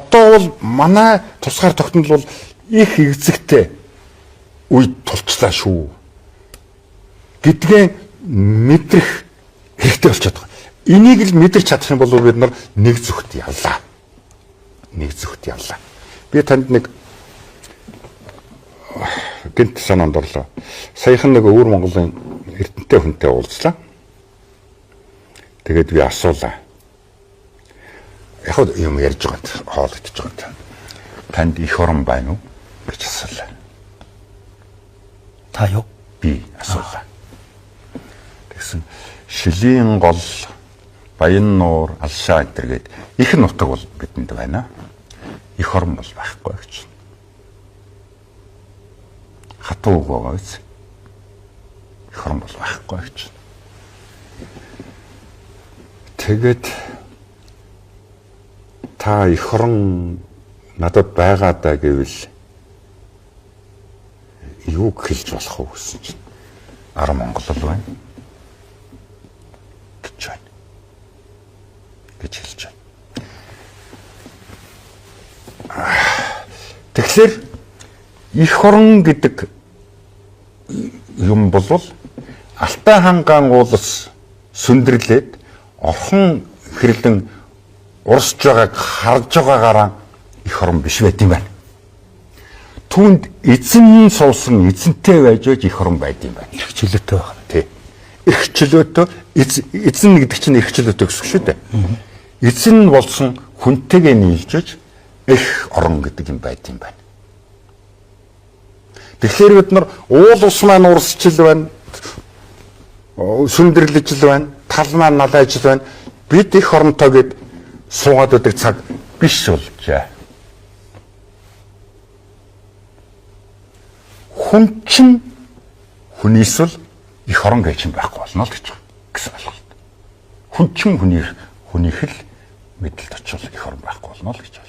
одоо бол манай тусгаар тогтнол бол их эзэгтэй үед тулчлаа шүү гэдгээ мэдрэх хэрэгтэй болчиход байгаа. Энийг л мэдэрч чадах юм бол бид нар нэг зүгт явлаа. Нэг зүгт явлаа. Би танд нэг гэнт санаанд орлоо. Саяхан нэг өвөр Монголын эрдэнэтэй хүнтэй уулзлаа. Тэгээд би асуулаа. Яг юм ярьж байгаа хоол идэж байгаа. Танд их орон байна уу гэж асуулаа. Та юу? Би асуулаа. Тэгсэн Шилийн гол, Баяннуур, Алшаа гэдэргээд их нутаг бол бидэнд байна. Их орон бол байхгүй гэж. Хатуу байгаа биз? Их орон бол байхгүй гэж. Тэгээд та их орон надад байгаа даа гэвэл юу хэлж болох вэ гэсэн чинь Ар Монгол л байна гэж байна. Гэж хэлж байна. Тэгэхээр их орон гэдэг юм бол Алтай хангаан уулс сүндэрлээд орхон хэрлэн урсж байгааг харж байгаагаараа их орон биш байт юм байна. Түүнд эзэн суусан эзэнтэй байж их орон байд юм байна. Их чөлөөтэй байна. Тий. Их чөлөөтэй эзэн гэдэг чинь их чөлөөтэй гэсэн шүү дээ. Эзэн болсон хүнтэйгээ нийлжж их орон гэдэг юм байд юм байна. Тэгэхээр бид нар уул ус маань урсчил байна. Сүндэрлэж л байна. Тал маань налайж л байна. Бид их оронтой гэд суугаад байдаг цаг биш болжээ. Хүн чинь хүнийсэл их орон гэж юм байхгүй болно л гэж гэсэн ойлголт. Хүн чинь хүнийх л мэдлэлд очивол их орон байхгүй болно л гэж.